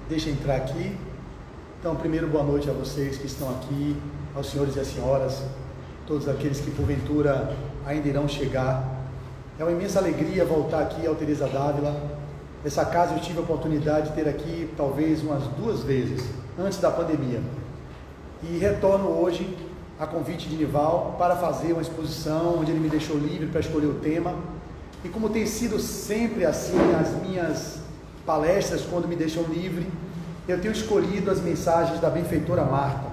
Deixa eu entrar aqui. Então, primeiro, boa noite a vocês que estão aqui, aos senhores e às senhoras, todos aqueles que porventura ainda irão chegar. É uma imensa alegria voltar aqui ao Teresa d'Ávila. Essa casa eu tive a oportunidade de ter aqui talvez umas 2 vezes, antes da pandemia. E retorno hoje a convite de Nival para fazer uma exposição onde ele me deixou livre para escolher o tema. E como tem sido sempre assim as minhas palestras, quando me deixam livre, eu tenho escolhido as mensagens da benfeitora Marta,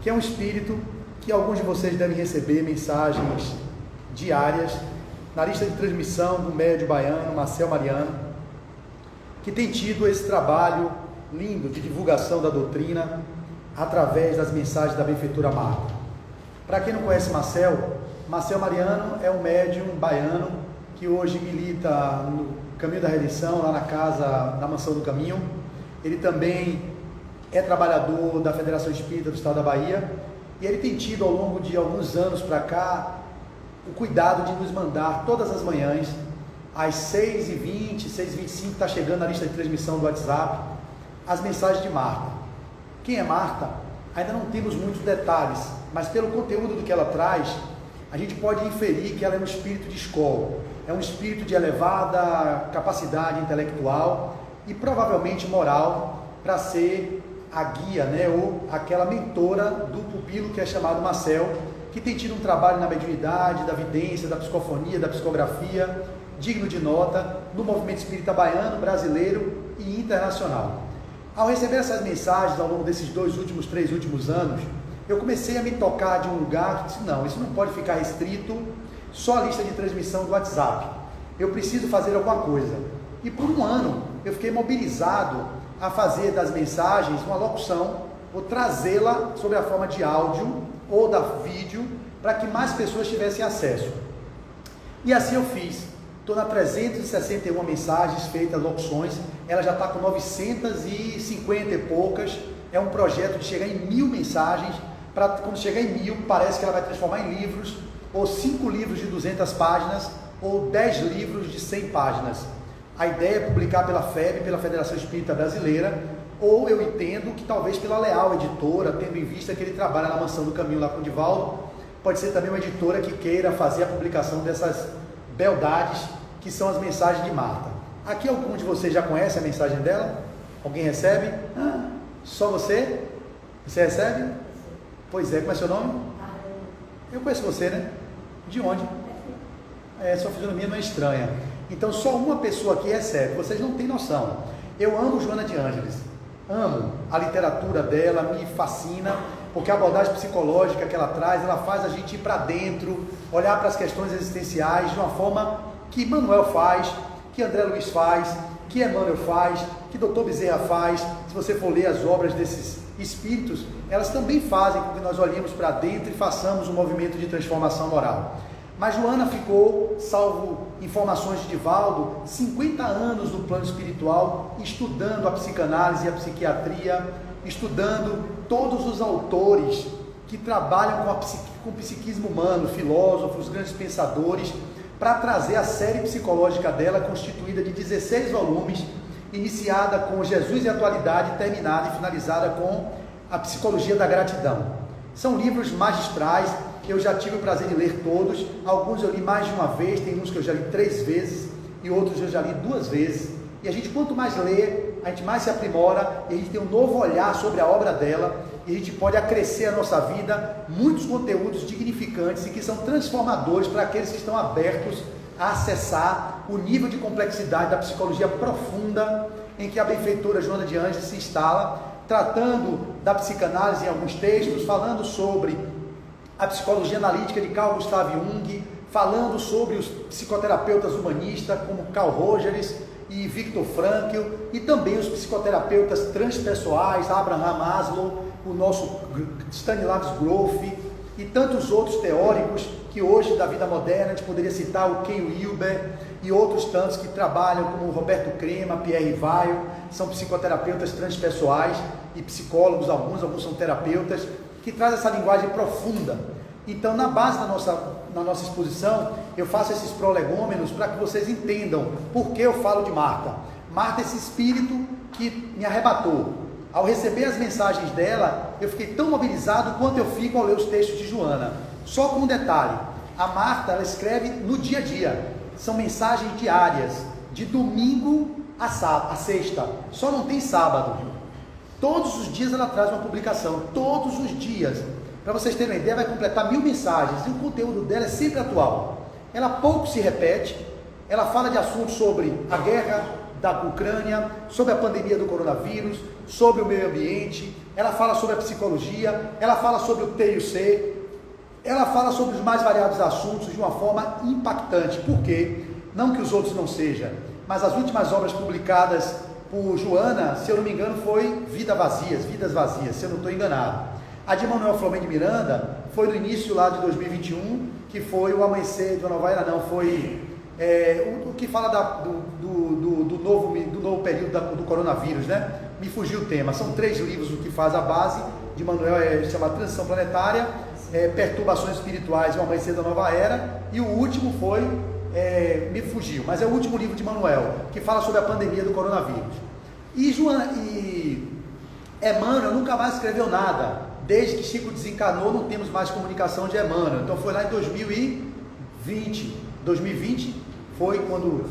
que é um espírito que alguns de vocês devem receber mensagens diárias na lista de transmissão do médium baiano Marcel Mariano, que tem tido esse trabalho lindo de divulgação da doutrina através das mensagens da benfeitora Marta. Para quem não conhece Marcel Mariano é um médium baiano que hoje milita no Caminho da Redenção, lá na casa, na Mansão do Caminho. Ele também é trabalhador da Federação Espírita do Estado da Bahia, e ele tem tido ao longo de alguns anos para cá o cuidado de nos mandar todas as manhãs, às 6h20, 6h25, está chegando na lista de transmissão do WhatsApp, as mensagens de Marta. Quem é Marta? Ainda não temos muitos detalhes, mas pelo conteúdo do que ela traz, a gente pode inferir que ela é um espírito de escola, é um espírito de elevada capacidade intelectual e provavelmente moral para ser a guia, ou aquela mentora do pupilo que é chamado Marcel, que tem tido um trabalho na mediunidade, da vidência, da psicofonia, da psicografia, digno de nota, no movimento espírita baiano, brasileiro e internacional. Ao receber essas mensagens ao longo desses 3 últimos anos, eu comecei a me tocar de um lugar que disse, não, isso não pode ficar restrito só a lista de transmissão do WhatsApp. Eu preciso fazer alguma coisa. E por um ano eu fiquei mobilizado a fazer das mensagens uma locução, ou trazê-la sob a forma de áudio ou da vídeo, para que mais pessoas tivessem acesso. E assim eu fiz. Estou na 361 mensagens feitas, locuções, ela já está com 950 e poucas, é um projeto de chegar em 1000 mensagens, para quando chegar em 1000, parece que ela vai transformar em livros, ou 5 livros de 200 páginas, ou 10 livros de 100 páginas. A ideia é publicar pela FEB, pela Federação Espírita Brasileira, ou eu entendo que talvez pela Leal Editora, tendo em vista que ele trabalha na Mansão do Caminho lá com o Divaldo, pode ser também uma editora que queira fazer a publicação dessas beldades, que são as mensagens de Marta. Aqui algum de vocês já conhece a mensagem dela? Alguém recebe? Só você? Você recebe? Pois é, como é seu nome? Eu conheço você, né? De onde? Sua fisionomia não é estranha. Então só uma pessoa aqui recebe, vocês não têm noção. Eu amo Joana de Ângeles, amo a literatura dela, me fascina, porque a abordagem psicológica que ela traz, ela faz a gente ir para dentro, olhar para as questões existenciais de uma forma que Manuel faz, que André Luiz faz, que Emmanuel faz, que Dr. Bezerra faz. Se você for ler as obras desses espíritos, elas também fazem com que nós olhemos para dentro e façamos um movimento de transformação moral. Mas Joana ficou, salvo informações de Divaldo, 50 anos no plano espiritual, estudando a psicanálise e a psiquiatria, estudando todos os autores que trabalham com o psiquismo humano, filósofos, grandes pensadores, para trazer a série psicológica dela, constituída de 16 volumes, iniciada com Jesus e Atualidade, terminada e finalizada com a Psicologia da Gratidão. São livros magistrais, eu já tive o prazer de ler todos, alguns eu li mais de uma vez, tem uns que eu já li 3 vezes, e outros eu já li 2 vezes, e a gente quanto mais lê, a gente mais se aprimora, e a gente tem um novo olhar sobre a obra dela, e a gente pode acrescer a nossa vida, muitos conteúdos dignificantes e que são transformadores para aqueles que estão abertos a acessar o nível de complexidade da psicologia profunda em que a benfeitora Joana de Ângeles se instala, tratando da psicanálise em alguns textos, falando sobre a psicologia analítica de Carl Gustav Jung, falando sobre os psicoterapeutas humanistas como Carl Rogers e Viktor Frankl, e também os psicoterapeutas transpessoais, Abraham Maslow, o nosso Stanislav Grof e tantos outros teóricos que hoje da vida moderna a gente poderia citar o Ken Wilber e outros tantos que trabalham como Roberto Crema, Pierre Weil, são psicoterapeutas transpessoais e psicólogos, alguns são terapeutas, que traz essa linguagem profunda. Então, na base da nossa exposição, eu faço esses prolegômenos para que vocês entendam por que eu falo de Marta. Marta é esse espírito que me arrebatou. Ao receber as mensagens dela, eu fiquei tão mobilizado quanto eu fico ao ler os textos de Joana. Só com um detalhe, a Marta, ela escreve no dia a dia, são mensagens diárias, de domingo a sexta, só não tem sábado. Todos os dias ela traz uma publicação, todos os dias. Para vocês terem uma ideia, vai completar 1000 mensagens, e o conteúdo dela é sempre atual. Ela pouco se repete, ela fala de assuntos sobre a guerra da Ucrânia, sobre a pandemia do coronavírus, sobre o meio ambiente, ela fala sobre a psicologia, ela fala sobre o T e o C, ela fala sobre os mais variados assuntos de uma forma impactante. Por quê? Não que os outros não sejam, mas as últimas obras publicadas por Joana, se eu não me engano, foi Vidas Vazias, se eu não estou enganado. A de Manuel Flamengo de Miranda foi no início lá de 2021, que foi o Amanhecer de uma Nova Era, não, foi o que fala do novo período do coronavírus, né? Me fugiu o tema. São 3 livros o que faz a base de Manuel, chama Transição Planetária, Perturbações Espirituais e o Amanhecer da Nova Era, e o último foi, me fugiu, mas é o último livro de Manuel, que fala sobre a pandemia do coronavírus. E Emmanuel nunca mais escreveu nada. Desde que Chico desencanou, não temos mais comunicação de Emmanuel. Então foi lá em 2020 foi quando...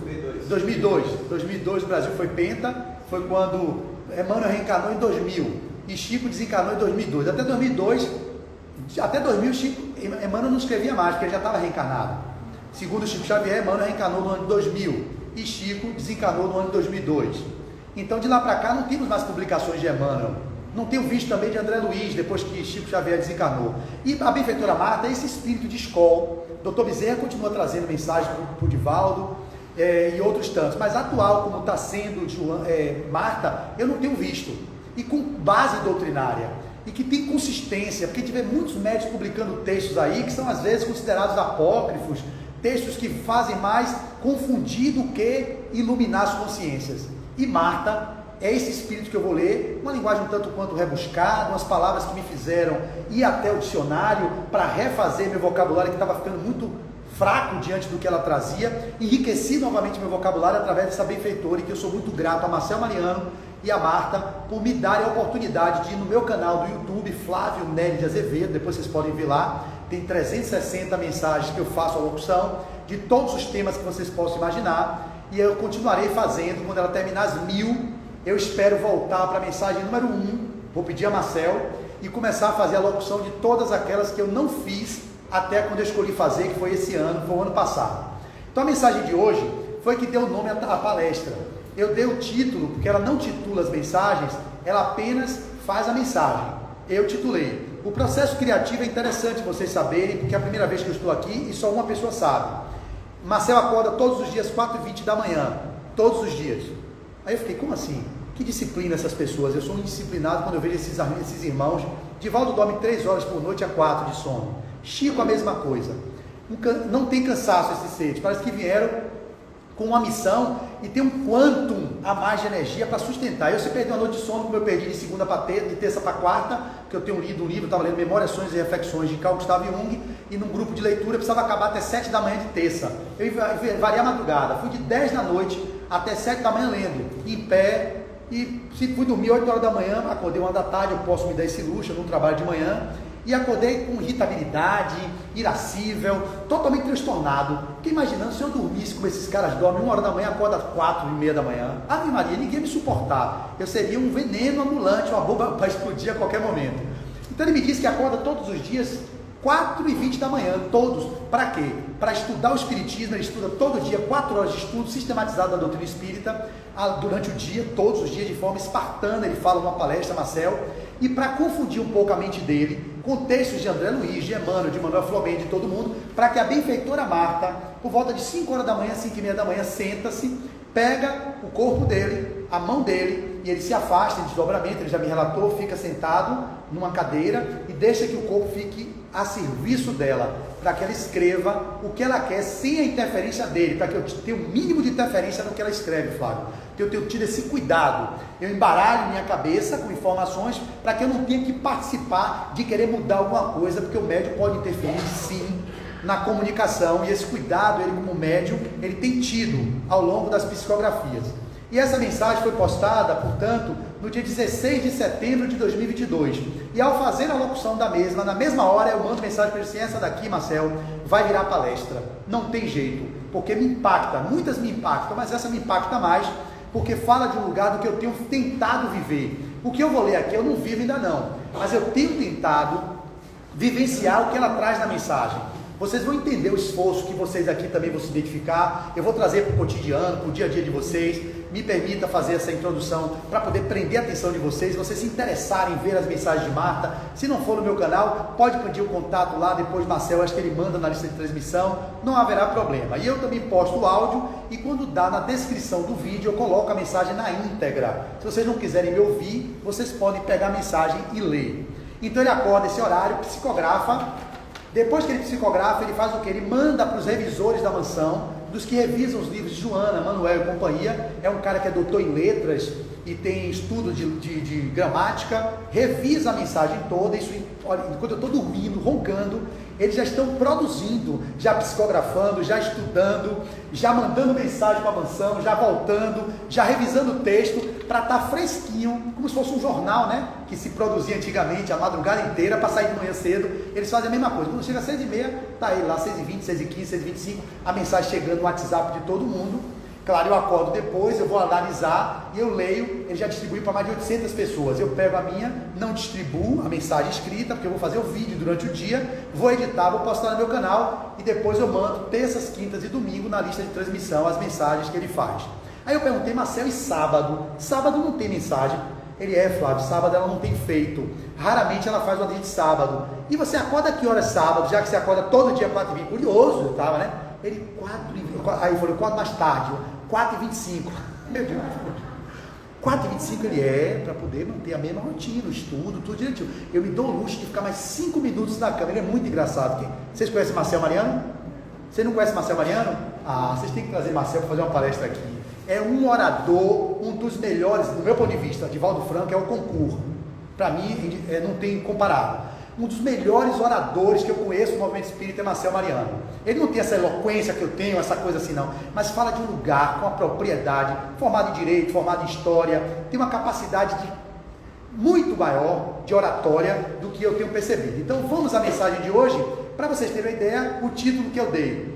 2002 o Brasil foi penta, foi quando Emmanuel reencarnou em 2000 e Chico desencanou em 2002. Até 2000 Emmanuel não escrevia mais, porque ele já estava reencarnado. Segundo Chico Xavier, Emmanuel reencarnou no ano de 2000 e Chico desencanou no ano de 2002. Então de lá para cá não temos mais publicações de Emmanuel. Não tenho visto também de André Luiz, depois que Chico Xavier desencarnou. E a benfeitora Marta é esse espírito de escola. Dr. Bezerra continua trazendo mensagens para o Divaldo e outros tantos. Mas atual, como está sendo Marta, eu não tenho visto. E com base doutrinária. E que tem consistência, porque tiver muitos médicos publicando textos aí, que são às vezes considerados apócrifos, textos que fazem mais confundir do que iluminar as consciências. E Marta é esse espírito que eu vou ler, uma linguagem um tanto quanto rebuscada, umas palavras que me fizeram ir até o dicionário para refazer meu vocabulário, que estava ficando muito fraco diante do que ela trazia. Enriqueci novamente meu vocabulário através dessa benfeitora, e que eu sou muito grato a Marcel Mariano e a Marta por me darem a oportunidade de ir no meu canal do YouTube, Flávio Nery de Azevedo. Depois vocês podem ver lá, tem 360 mensagens que eu faço a locução de todos os temas que vocês possam imaginar, e eu continuarei fazendo. Quando ela terminar as 1000, eu espero voltar para a mensagem número 1, vou pedir a Marcel, e começar a fazer a locução de todas aquelas que eu não fiz até quando eu escolhi fazer, que foi esse ano, foi o ano passado. Então a mensagem de hoje foi que deu nome à palestra. Eu dei o título, porque ela não titula as mensagens, ela apenas faz a mensagem. Eu titulei. O processo criativo é interessante vocês saberem, porque é a primeira vez que eu estou aqui e só uma pessoa sabe. Marcel acorda todos os dias 4h20 da manhã, todos os dias. Aí eu fiquei, como assim? Que disciplina essas pessoas? Eu sou indisciplinado quando eu vejo esses irmãos. Divaldo dorme 3 horas por noite a 4 de sono. Chico a mesma coisa. Não tem cansaço esses seres, parece que vieram com uma missão e tem um quantum a mais de energia para sustentar. Eu, se perdi uma noite de sono, como eu perdi de terça para quarta, que eu tenho lido um livro, estava lendo Memórias, Sonhos e Reflexões de Carl Gustav Jung, e num grupo de leitura eu precisava acabar até 7 da manhã de terça. Eu ia variar a madrugada, fui de 10 da noite até 7 da manhã lendo, em pé, e se fui dormir 8 horas da manhã, acordei 1 da tarde, eu posso me dar esse luxo, eu não trabalho de manhã, e acordei com irritabilidade, irascível, totalmente transtornado. Fiquei imaginando se eu dormisse como esses caras dormem, 1 hora da manhã, acorda 4h30 da manhã. Ave Maria, ninguém ia me suportar. Eu seria um veneno ambulante, uma bomba para explodir a qualquer momento. Então ele me disse que acorda todos os dias, 4h20 da manhã, todos. Para quê? Para estudar o Espiritismo. Ele estuda todo dia, 4 horas de estudo sistematizado da doutrina espírita, durante o dia, todos os dias, de forma espartana. Ele fala numa palestra, Marcel, e para confundir um pouco a mente dele, com textos de André Luiz, de Emmanuel, de Manuel Flamengo, de todo mundo, para que a benfeitora Marta, por volta de 5 horas da manhã, 5h30 da manhã, senta-se, pega o corpo dele, a mão dele, e ele se afasta em desdobramento, ele já me relatou, fica sentado numa cadeira e deixa que o corpo fique a serviço dela, para que ela escreva o que ela quer sem a interferência dele, para que eu tenha o mínimo de interferência no que ela escreve, Flávio. Que eu tenho tido esse cuidado, eu embaralho minha cabeça com informações para que eu não tenha que participar de querer mudar alguma coisa, porque o médium pode interferir sim na comunicação, e esse cuidado ele como médium, ele tem tido ao longo das psicografias. E essa mensagem foi postada, portanto, no dia 16 de setembro de 2022. E ao fazer a locução da mesma, na mesma hora eu mando mensagem para ele assim: essa daqui, Marcel, vai virar palestra. Não tem jeito, porque me impacta. Muitas me impactam, mas essa me impacta mais, porque fala de um lugar do que eu tenho tentado viver. O que eu vou ler aqui eu não vivo ainda não, mas eu tenho tentado vivenciar o que ela traz na mensagem. Vocês vão entender o esforço que vocês aqui também vão se identificar. Eu vou trazer para o cotidiano, para o dia a dia de vocês. Me permita fazer essa introdução para poder prender a atenção de vocês se interessarem em ver as mensagens de Marta. Se não for no meu canal, pode pedir o contato lá, depois Marcel, acho que ele manda na lista de transmissão, não haverá problema. E eu também posto o áudio, e quando dá na descrição do vídeo, eu coloco a mensagem na íntegra. Se vocês não quiserem me ouvir, vocês podem pegar a mensagem e ler. Então ele acorda esse horário, psicografa. Depois que ele psicografa, ele faz o que? Ele manda para os revisores da mansão, dos que revisam os livros de Joana, Manuel e companhia. É um cara que é doutor em letras e tem estudo de gramática, revisa a mensagem toda. Isso, olha, enquanto eu estou dormindo, roncando, eles já estão produzindo, já psicografando, já estudando, já mandando mensagem para a mansão, já voltando, já revisando o texto, para estar fresquinho, como se fosse um jornal, né? Que se produzia antigamente a madrugada inteira para sair de manhã cedo. Eles fazem a mesma coisa. Quando chega às 6h30, está ele lá, 6h20, 6h15, 6h25, a mensagem chegando no WhatsApp de todo mundo. Claro, eu acordo depois, eu vou analisar e eu leio. Ele já distribuiu para mais de 800 pessoas. Eu pego a minha, não distribuo a mensagem escrita, porque eu vou fazer o vídeo durante o dia, vou editar, vou postar no meu canal e depois eu mando terças, quintas e domingo na lista de transmissão as mensagens que ele faz. Aí eu perguntei: Marcel, e sábado? Sábado não tem mensagem. Ele: Flávio, sábado ela não tem feito. Raramente ela faz uma dia de sábado. E você acorda a que horas sábado, já que você acorda todo dia 4h20? Curioso, eu estava, né? Ele: 4h20. Aí eu falei: 4 mais tarde, 4h25. Meu Deus, 4h25 ele para poder manter a mesma rotina, o estudo, tudo direitinho. Eu me dou o luxo de ficar mais 5 minutos na cama. Ele é muito engraçado. Vocês conhecem Marcel Mariano? Você não conhece Marcel Mariano? Vocês têm que trazer Marcel para fazer uma palestra aqui. É um orador, um dos melhores, do meu ponto de vista. Divaldo Franco é o concurso. Para mim, não tem comparável. Um dos melhores oradores que eu conheço no movimento espírita é Marcel Mariano. Ele não tem essa eloquência que eu tenho, essa coisa assim não, mas fala de um lugar com a propriedade, formado em direito, formado em história, tem uma capacidade muito maior de oratória do que eu tenho percebido. Então vamos à mensagem de hoje. Para vocês terem uma ideia, o título que eu dei: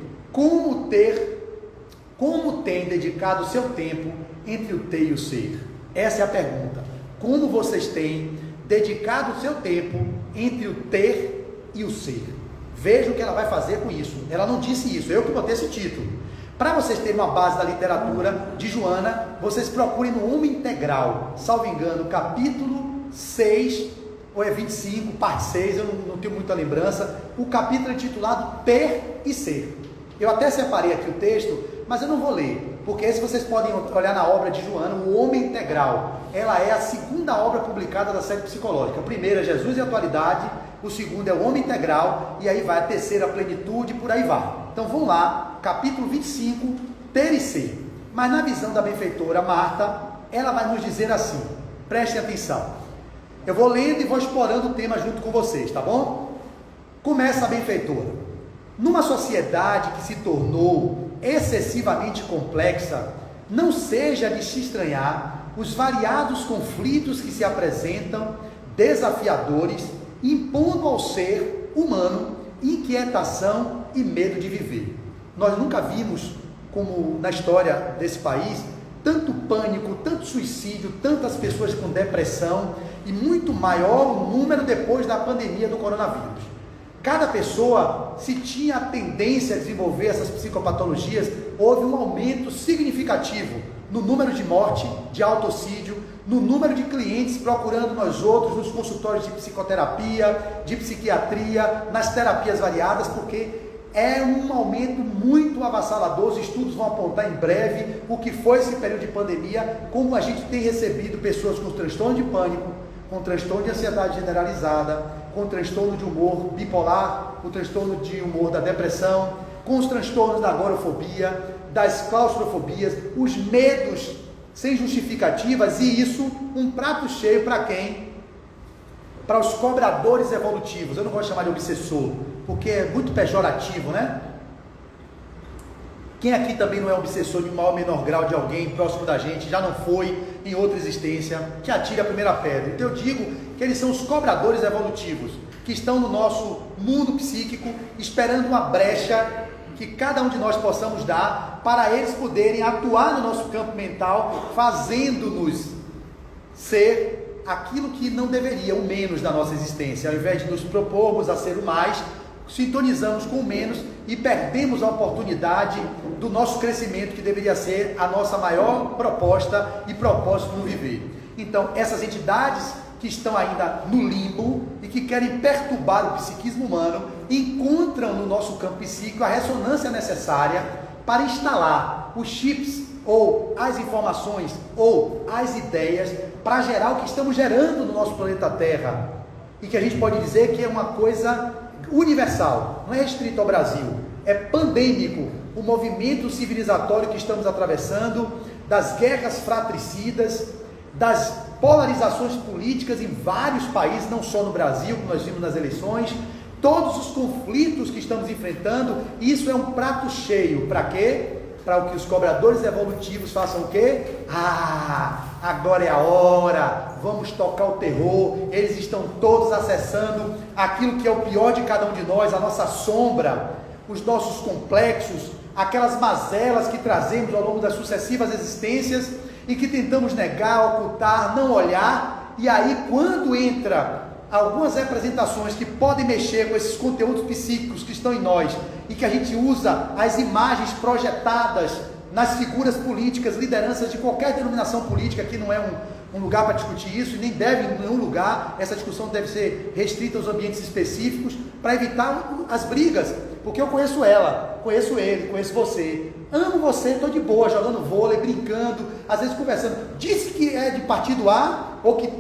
Como tem dedicado o seu tempo entre o ter e o ser? Essa é a pergunta. Como vocês têm dedicado o seu tempo entre o ter e o ser? Veja o que ela vai fazer com isso. Ela não disse isso, eu que botei esse título. Para vocês terem uma base da literatura de Joana, vocês procurem no Homem Integral, salvo engano, capítulo 6, ou é 25, parte 6, eu não tenho muita lembrança. O capítulo é intitulado Ter e Ser. Eu até separei aqui o texto, mas eu não vou ler, porque esse vocês podem olhar na obra de Joana, o Homem Integral. Ela é a segunda obra publicada da série psicológica. A primeira é Jesus e a Atualidade, o segundo é o Homem Integral, e aí vai a terceira, a Plenitude, e por aí vai. Então vamos lá, capítulo 25, Ter e Ser. Mas na visão da benfeitora Marta, ela vai nos dizer assim, prestem atenção. Eu vou lendo e vou explorando o tema junto com vocês, tá bom? Começa a benfeitora. Numa sociedade que se tornou excessivamente complexa, não seja de se estranhar os variados conflitos que se apresentam, desafiadores, impondo ao ser humano inquietação e medo de viver. Nós nunca vimos, como na história desse país, tanto pânico, tanto suicídio, tantas pessoas com depressão e muito maior o número depois da pandemia do coronavírus. Cada pessoa, se tinha a tendência a desenvolver essas psicopatologias, houve um aumento significativo no número de morte, de autocídio, no número de clientes procurando nós outros nos consultórios de psicoterapia, de psiquiatria, nas terapias variadas, porque é um aumento muito avassalador. Os estudos vão apontar em breve o que foi esse período de pandemia, como a gente tem recebido pessoas com transtorno de pânico, com transtorno de ansiedade generalizada, com transtorno de humor bipolar, o transtorno de humor da depressão, com os transtornos da agorafobia, das claustrofobias, os medos sem justificativas, e isso um prato cheio para quem? Para os cobradores evolutivos. Eu não gosto de chamar de obsessor, porque é muito pejorativo, né? Quem aqui também não é obsessor de maior ou menor grau de alguém próximo da gente, já não foi em outra existência, que atire a primeira pedra. Então eu digo que eles são os cobradores evolutivos, que estão no nosso mundo psíquico, esperando uma brecha que cada um de nós possamos dar, para eles poderem atuar no nosso campo mental, fazendo-nos ser aquilo que não deveria, o menos da nossa existência. Ao invés de nos propormos a ser o mais, sintonizamos com o menos e perdemos a oportunidade do nosso crescimento, que deveria ser a nossa maior proposta e propósito no viver. Então, essas entidades que estão ainda no limbo e que querem perturbar o psiquismo humano, encontram no nosso campo psíquico a ressonância necessária para instalar os chips, ou as informações, ou as ideias, para gerar o que estamos gerando no nosso planeta Terra, e que a gente pode dizer que é uma coisa universal, não é restrito ao Brasil, é pandêmico, o movimento civilizatório que estamos atravessando, das guerras fratricidas, das polarizações políticas em vários países, não só no Brasil, como nós vimos nas eleições, todos os conflitos que estamos enfrentando. Isso é um prato cheio, para quê? Para o que os cobradores evolutivos façam o quê? Agora é a hora, vamos tocar o terror. Eles estão todos acessando aquilo que é o pior de cada um de nós, a nossa sombra, os nossos complexos, aquelas mazelas que trazemos ao longo das sucessivas existências e que tentamos negar, ocultar, não olhar. E aí, quando entra algumas representações que podem mexer com esses conteúdos psíquicos que estão em nós, e que a gente usa as imagens projetadas nas figuras políticas, lideranças de qualquer denominação política, que não é um lugar para discutir isso, e nem deve em nenhum lugar, essa discussão deve ser restrita aos ambientes específicos, para evitar as brigas, porque eu conheço ela, conheço ele, conheço você, amo você, estou de boa, jogando vôlei, brincando, às vezes conversando, disse que é de partido A, ou que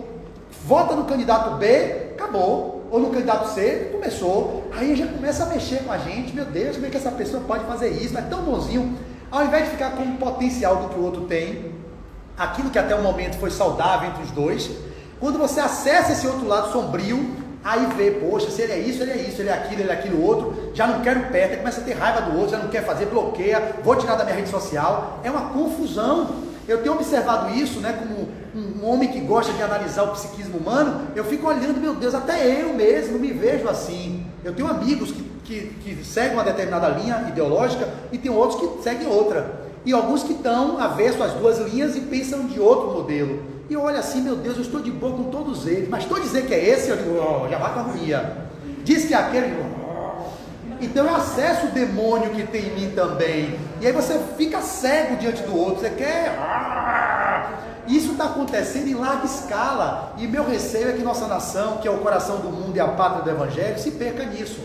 vota no candidato B, acabou, ou no candidato C, começou, aí já começa a mexer com a gente, meu Deus, como é que essa pessoa pode fazer isso, é tão bonzinho, ao invés de ficar com o potencial do que o outro tem, aquilo que até o momento foi saudável entre os dois, quando você acessa esse outro lado sombrio, aí vê, poxa, se ele é isso, ele é isso, ele é aquilo outro, já não quero perto, aí começa a ter raiva do outro, já não quer fazer, bloqueia, vou tirar da minha rede social, é uma confusão. Eu tenho observado isso, né, como um homem que gosta de analisar o psiquismo humano, eu fico olhando, meu Deus, até eu mesmo me vejo assim. Eu tenho amigos que seguem uma determinada linha ideológica e tem outros que seguem outra. E alguns que estão avesso às duas linhas e pensam de outro modelo. E eu olho assim, meu Deus, eu estou de boa com todos eles, mas estou dizendo que é esse, eu digo, já vai com a agonia. Diz que é aquele, então eu acesso o demônio que tem em mim também. E aí você fica cego diante do outro, você quer... Isso está acontecendo em larga escala, e meu receio é que nossa nação, que é o coração do mundo e a pátria do Evangelho, se perca nisso,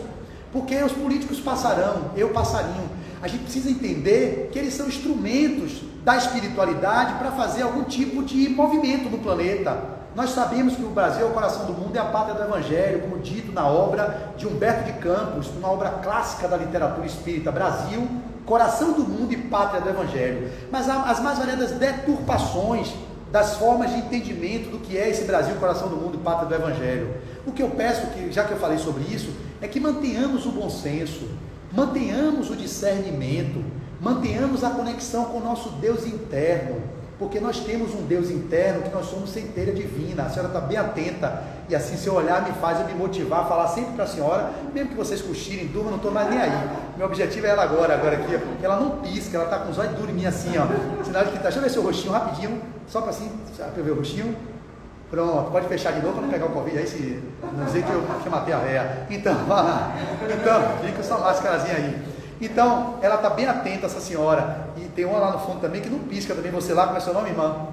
porque os políticos passarão, eu passarinho. A gente precisa entender que eles são instrumentos da espiritualidade para fazer algum tipo de movimento no planeta. Nós sabemos que o Brasil é o coração do mundo e a pátria do Evangelho, como dito na obra de Humberto de Campos, uma obra clássica da literatura espírita. Brasil, coração do mundo e pátria do Evangelho. Mas há as mais variadas deturpações das formas de entendimento do que é esse Brasil, coração do mundo e pátria do Evangelho. O que eu peço, já que eu falei sobre isso, é que mantenhamos o bom senso, mantenhamos o discernimento, mantenhamos a conexão com o nosso Deus interno, porque nós temos um Deus interno, que nós somos centelha divina. A senhora está bem atenta, e assim seu olhar me faz eu me motivar a falar sempre para a senhora, mesmo que vocês cochilem, durmam, não estou mais nem aí. Meu objetivo é ela agora aqui, porque ela não pisca, ela está com os olhos duros em mim assim, ó, sinal de que tá. Deixa eu ver seu rostinho rapidinho, só para assim, para eu ver o rostinho. Pronto, pode fechar de novo para não pegar o Covid, aí se não dizer que eu matei a véia. Então, vai lá. Então, fica com essa máscarazinha aí. Então, ela está bem atenta, essa senhora. E tem uma lá no fundo também que não pisca também. Você lá, como é seu nome, irmã?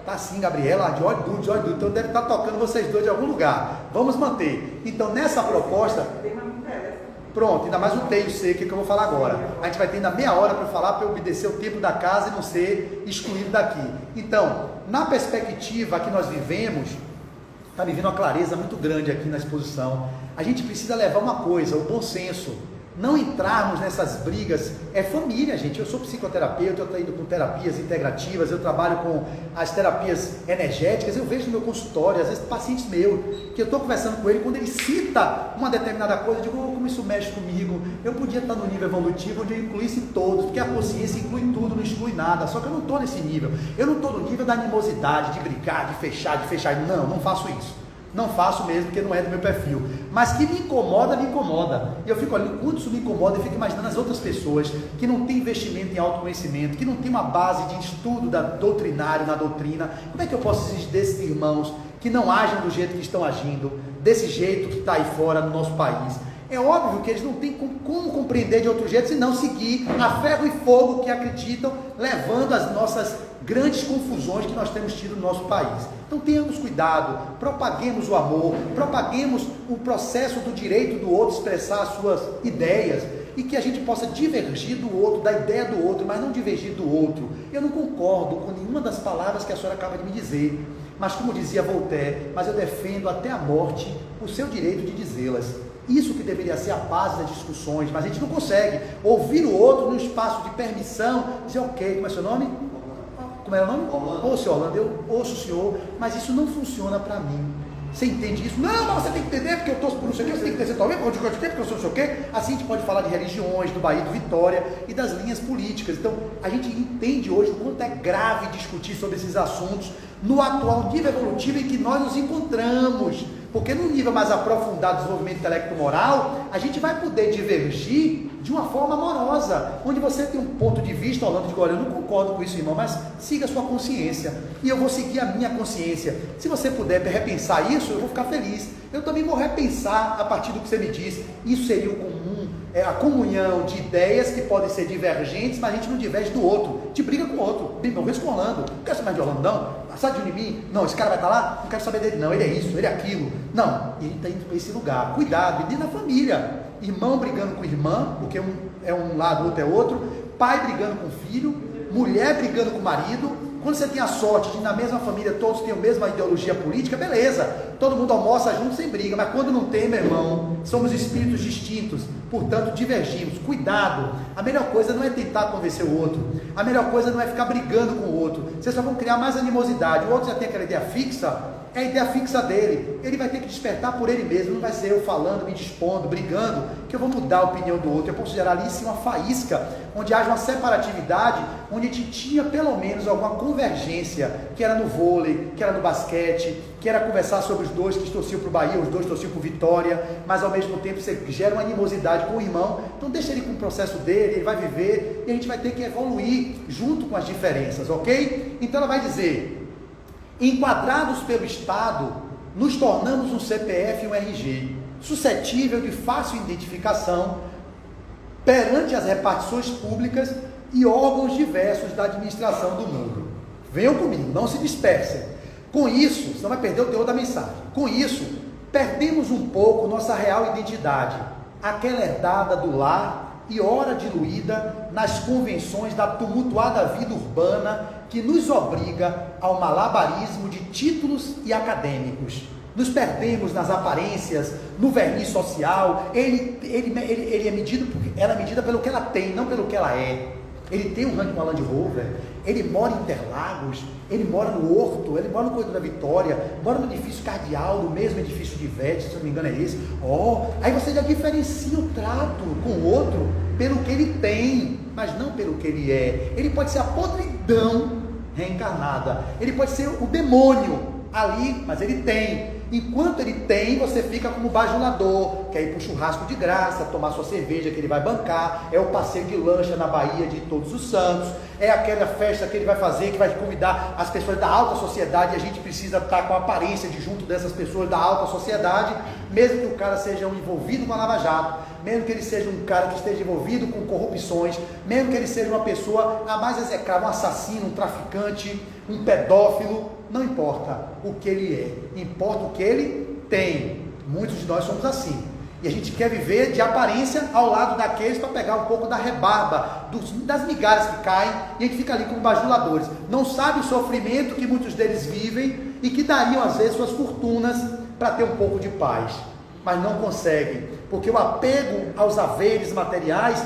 Tá assim, Gabriela, de olho duro, de olho duro. Então deve estar tocando vocês dois de algum lugar. Vamos manter. Então, nessa proposta... Pronto, ainda mais o T e o C, que eu vou falar agora. A gente vai ter ainda meia hora para falar, para obedecer o tempo da casa e não ser excluído daqui. Então, na perspectiva que nós vivemos, está me vindo uma clareza muito grande aqui na exposição. A gente precisa levar uma coisa, o bom senso. não entrarmos nessas brigas. É família, gente. Eu sou psicoterapeuta, eu estou indo com terapias integrativas, eu trabalho com as terapias energéticas, eu vejo no meu consultório, às vezes pacientes meus, que eu estou conversando com ele, quando ele cita uma determinada coisa, eu digo, como isso mexe comigo, eu podia estar no nível evolutivo onde eu incluísse todos, porque a consciência inclui tudo, não exclui nada, só que eu não estou nesse nível, eu não estou no nível da animosidade, de brigar, de fechar, não faço isso. Não faço mesmo, porque não é do meu perfil. Mas que me incomoda, me incomoda. E eu fico ali, quando isso me incomoda, eu fico imaginando as outras pessoas que não têm investimento em autoconhecimento, que não têm uma base de estudo doutrinário na doutrina. Como é que eu posso exigir desses irmãos que não agem do jeito que estão agindo, desse jeito que está aí fora no nosso país? É óbvio que eles não têm como compreender de outro jeito, senão seguir a ferro e fogo que acreditam, levando as nossas grandes confusões que nós temos tido no nosso país. Então tenhamos cuidado, propaguemos o amor, propaguemos o processo do direito do outro expressar as suas ideias, e que a gente possa divergir do outro, da ideia do outro, mas não divergir do outro. Eu não concordo com nenhuma das palavras que a senhora acaba de me dizer, mas como dizia Voltaire, mas eu defendo até a morte o seu direito de dizê-las. Isso que deveria ser a base das discussões, mas a gente não consegue ouvir o outro no espaço de permissão, dizer ok, como é seu nome? Como é o nome? Ô, senhor Orlando, eu ouço o senhor, mas isso não funciona para mim. Você entende isso? Não, mas você tem que entender, porque eu torço por não sei o quê, você tem que entender talvez, porque eu sou não sei o quê. Assim a gente pode falar de religiões, do Bahia, do Vitória e das linhas políticas. Então, a gente entende hoje o quanto é grave discutir sobre esses assuntos no atual nível evolutivo em que nós nos encontramos. Porque no nível mais aprofundado do desenvolvimento intelecto-moral, a gente vai poder divergir de uma forma amorosa, onde você tem um ponto de vista, Orlando, digo, olha, eu não concordo com isso, irmão, mas siga a sua consciência, e eu vou seguir a minha consciência. Se você puder repensar isso, eu vou ficar feliz. Eu também vou repensar a partir do que você me disse. Isso seria o comum, a comunhão de ideias que podem ser divergentes, mas a gente não diverge do outro, te briga com o outro. Não vejo com o Orlando, não quero saber mais de Orlando, não. Sai de mim, não, esse cara vai estar lá, não quero saber dele, não, ele é isso, ele é aquilo. Não, e a gente está indo para esse lugar. Cuidado, e dentro da família. Irmão brigando com irmã, porque um é um lado, outro é outro, pai brigando com filho, mulher brigando com marido. Quando você tem a sorte de na mesma família todos têm a mesma ideologia política, beleza, todo mundo almoça junto sem briga, mas quando não tem, meu irmão, somos espíritos distintos, portanto divergimos. Cuidado, a melhor coisa não é tentar convencer o outro, a melhor coisa não é ficar brigando com o outro, vocês só vão criar mais animosidade. O outro já tem aquela ideia fixa, é a ideia fixa dele, ele vai ter que despertar por ele mesmo, não vai ser eu falando, me dispondo, brigando, que eu vou mudar a opinião do outro. Eu posso gerar ali sim uma faísca, onde haja uma separatividade, onde a gente tinha pelo menos alguma convergência, que era no vôlei, que era no basquete, que era conversar sobre os dois que torciam para o Bahia, os dois torciam para o Vitória, mas ao mesmo tempo você gera uma animosidade com o irmão. Então deixa ele com o processo dele, ele vai viver, e a gente vai ter que evoluir junto com as diferenças, ok? Então ela vai dizer: enquadrados pelo Estado, nos tornamos um CPF e um RG, suscetível de fácil identificação perante as repartições públicas e órgãos diversos da administração do mundo. Venham comigo, não se dispersem. Com isso, você não vai perder o teor da mensagem. Com isso, perdemos um pouco nossa real identidade, aquela herdada do lar e ora diluída nas convenções da tumultuada vida urbana que nos obriga ao malabarismo de títulos e acadêmicos. Nos perdemos nas aparências, no verniz social. Ele é medido, ela é medida pelo que ela tem, não pelo que ela é. Ele tem um Land Rover, ele mora em Interlagos, ele mora no Horto, ele mora no Corredor da Vitória, mora no edifício Cardeal, no mesmo edifício de Ivete, se eu não me engano é esse. Aí você já diferencia o trato com o outro pelo que ele tem, mas não pelo que ele é. Ele pode ser a podridão reencarnada, ele pode ser o demônio ali, mas ele tem. Enquanto ele tem, você fica como bajulador, quer ir para o churrasco de graça, tomar sua cerveja que ele vai bancar, é o passeio de lancha na Bahia de Todos os Santos, é aquela festa que ele vai fazer, que vai convidar as pessoas da alta sociedade, e a gente precisa estar com a aparência de junto dessas pessoas da alta sociedade, mesmo que o cara seja um envolvido com a Lava Jato, mesmo que ele seja um cara que esteja envolvido com corrupções, mesmo que ele seja uma pessoa a mais execrável, um assassino, um traficante, um pedófilo, não importa o que ele é, importa o que ele tem. Muitos de nós somos assim, e a gente quer viver de aparência ao lado daqueles para pegar um pouco da rebarba, das migalhas que caem, e a gente fica ali como bajuladores, não sabe o sofrimento que muitos deles vivem, e que dariam às vezes suas fortunas para ter um pouco de paz. mas não conseguem, porque o apego aos haveres materiais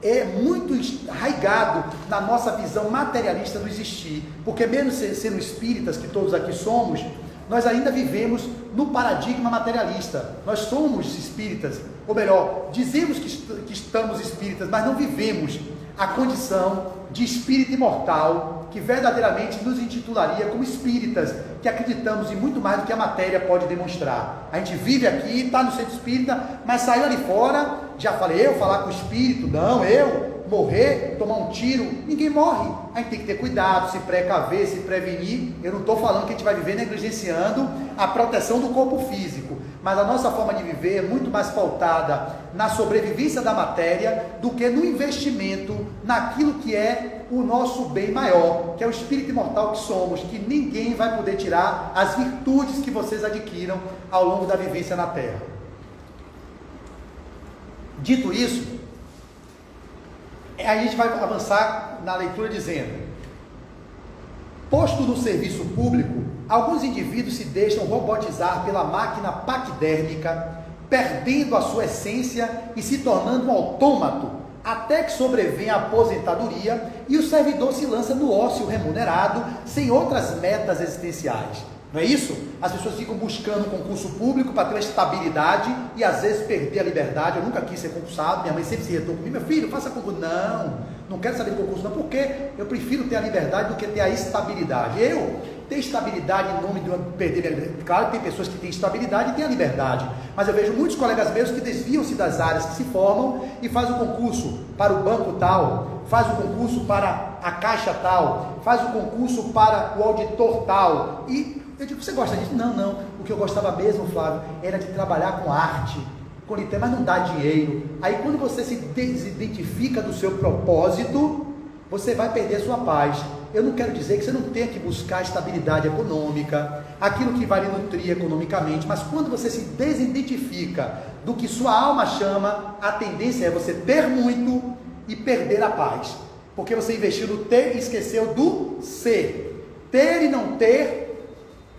é muito arraigado na nossa visão materialista do existir, porque mesmo sendo espíritas, que todos aqui somos, nós ainda vivemos no paradigma materialista. Nós somos espíritas, ou melhor, dizemos que estamos espíritas, mas não vivemos a condição de espírito imortal, que verdadeiramente nos intitularia como espíritas, que acreditamos em muito mais do que a matéria pode demonstrar. A gente vive aqui, está no centro espírita, mas saiu ali fora, já falei, eu falar com o espírito, não, eu morrer, tomar um tiro, ninguém morre. A gente tem que ter cuidado, se precaver, se prevenir. Eu não estou falando que a gente vai viver negligenciando a proteção do corpo físico, mas a nossa forma de viver é muito mais pautada na sobrevivência da matéria do que no investimento naquilo que é o nosso bem maior, que é o espírito imortal que somos, que ninguém vai poder tirar as virtudes que vocês adquiram ao longo da vivência na Terra. Dito isso, aí a gente vai avançar na leitura dizendo: posto no serviço público, alguns indivíduos se deixam robotizar pela máquina paquidérmica, perdendo a sua essência e se tornando um autômato, até que sobrevém a aposentadoria e o servidor se lança no ócio remunerado, sem outras metas existenciais. Não é isso? As pessoas ficam buscando um concurso público para ter uma estabilidade e às vezes perder a liberdade. Eu nunca quis ser concursado, minha mãe sempre se irritou comigo: meu filho, faça concurso. Não quero saber de concurso não, porque eu prefiro ter a liberdade do que ter a estabilidade. Eu ter estabilidade em nome de perder minha liberdade. Claro que tem pessoas que têm estabilidade e têm a liberdade, mas eu vejo muitos colegas meus que desviam-se das áreas que se formam e fazem o concurso para o banco tal, faz o concurso para a caixa tal, faz o concurso para o auditor tal. E eu digo: você gosta disso? Não. O que eu gostava mesmo, Flávio, era de trabalhar com arte, com literatura, mas não dá dinheiro. Aí quando você se desidentifica do seu propósito, você vai perder a sua paz. Eu não quero dizer que você não tenha que buscar estabilidade econômica, aquilo que vai lhe nutrir economicamente, mas quando você se desidentifica do que sua alma chama, a tendência é você ter muito e perder a paz, porque você investiu no ter e esqueceu do ser. Ter e não ter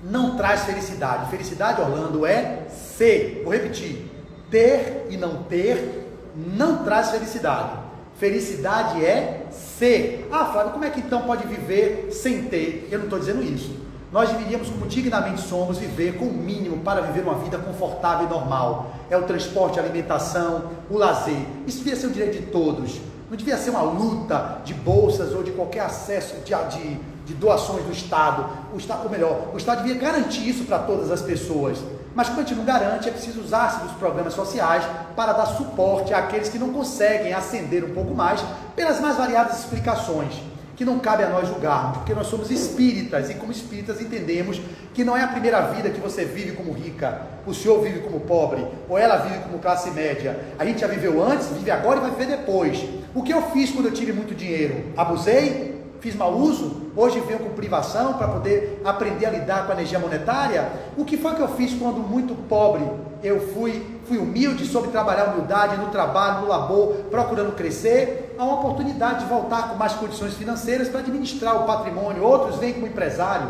não traz felicidade. Felicidade, Orlando, é ser. Vou repetir: ter e não ter não traz felicidade. Felicidade é ser. Ah, Flávio, como é que então pode viver sem ter? Eu não estou dizendo isso. Nós deveríamos, como dignamente somos, viver com o mínimo para viver uma vida confortável e normal. É o transporte, a alimentação, o lazer. Isso devia ser o direito de todos. Não devia ser uma luta de bolsas ou de qualquer acesso de doações do Estado. O Estado devia garantir isso para todas as pessoas. Mas quando a gente não garante, é preciso usar-se dos programas sociais para dar suporte àqueles que não conseguem ascender um pouco mais, pelas mais variadas explicações, que não cabe a nós julgarmos, porque nós somos espíritas, e como espíritas entendemos que não é a primeira vida que você vive como rica, o senhor vive como pobre, ou ela vive como classe média. A gente já viveu antes, vive agora e vai viver depois. O que eu fiz quando eu tive muito dinheiro? Abusei? Fiz mau uso? Hoje venho com privação para poder aprender a lidar com a energia monetária? O que foi que eu fiz quando muito pobre? Eu fui humilde, soube trabalhar a humildade no trabalho, no labor, procurando crescer. Há uma oportunidade de voltar com mais condições financeiras para administrar o patrimônio. Outros vêm como empresário,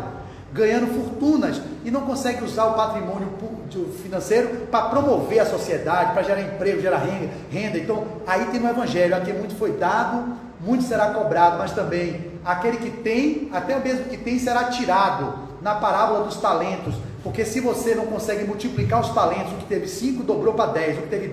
ganhando fortunas e não conseguem usar o patrimônio financeiro para promover a sociedade, para gerar emprego, gerar renda. Então, aí tem no Evangelho: aqui muito foi dado, muito será cobrado, mas também aquele que tem, até mesmo que tem, será tirado, na parábola dos talentos. Porque se você não consegue multiplicar os talentos, o que teve 5 dobrou para 10, o que teve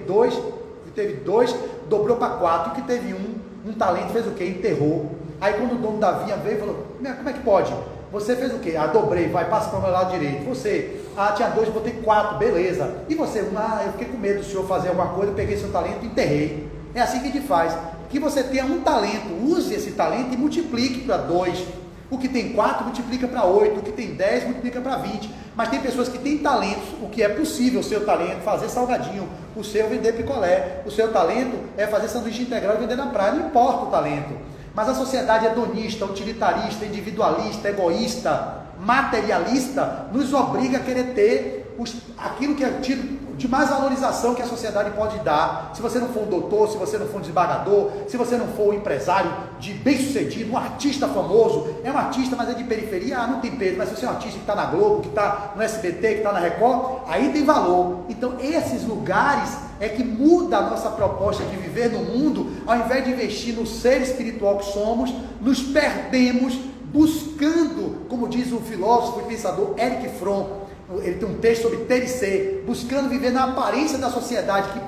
2 dobrou para 4, o que teve um talento fez o quê? Enterrou. Aí quando o dono da vinha veio e falou: como é que pode? Você fez o quê? Dobrei, vai, passa para o meu lado direito. Você, tinha 2, botei 4, beleza. E você, eu fiquei com medo do senhor fazer alguma coisa, eu peguei seu talento e enterrei. É assim que a gente faz. Que você tenha um talento, use esse talento e multiplique para 2. O que tem 4 multiplica para 8, o que tem 10 multiplica para 20. Mas tem pessoas que têm talentos, o que é possível: o seu talento fazer salgadinho, o seu vender picolé, o seu talento é fazer sanduíche integral e vender na praia. Não importa o talento. Mas a sociedade hedonista, utilitarista, individualista, egoísta, materialista, nos obriga a querer ter aquilo que é tido de mais valorização que a sociedade pode dar. Se você não for um doutor, se você não for um desembargador, se você não for um empresário de bem-sucedido, um artista famoso, é um artista, mas é de periferia, não tem peso, mas se você é um artista que está na Globo, que está no SBT, que está na Record, aí tem valor. Então esses lugares é que muda a nossa proposta de viver no mundo. Ao invés de investir no ser espiritual que somos, nos perdemos buscando, como diz o filósofo e pensador Erich Fromm, ele tem um texto sobre ter e ser, buscando viver na aparência da sociedade que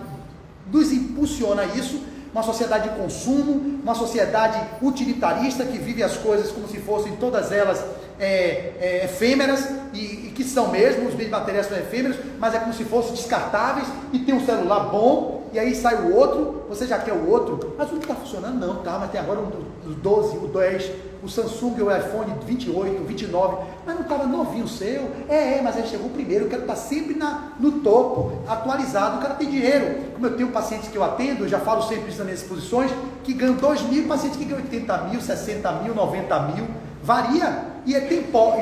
nos impulsiona isso, uma sociedade de consumo, uma sociedade utilitarista que vive as coisas como se fossem todas elas efêmeras, e que são mesmo, os bens materiais são efêmeros, mas é como se fossem descartáveis, e tem um celular bom, e aí sai o outro, você já quer o outro, mas o que está funcionando não, tá, mas tem agora o 12, o 10, o Samsung, o iPhone 28, 29, mas não estava novinho o seu, mas ele chegou primeiro, eu quero estar sempre no topo, atualizado, o cara tem dinheiro, como eu tenho pacientes que eu atendo, eu já falo sempre isso nas minhas exposições, que ganham 2 mil, pacientes que ganham 80 mil, 60 mil, 90 mil, varia, e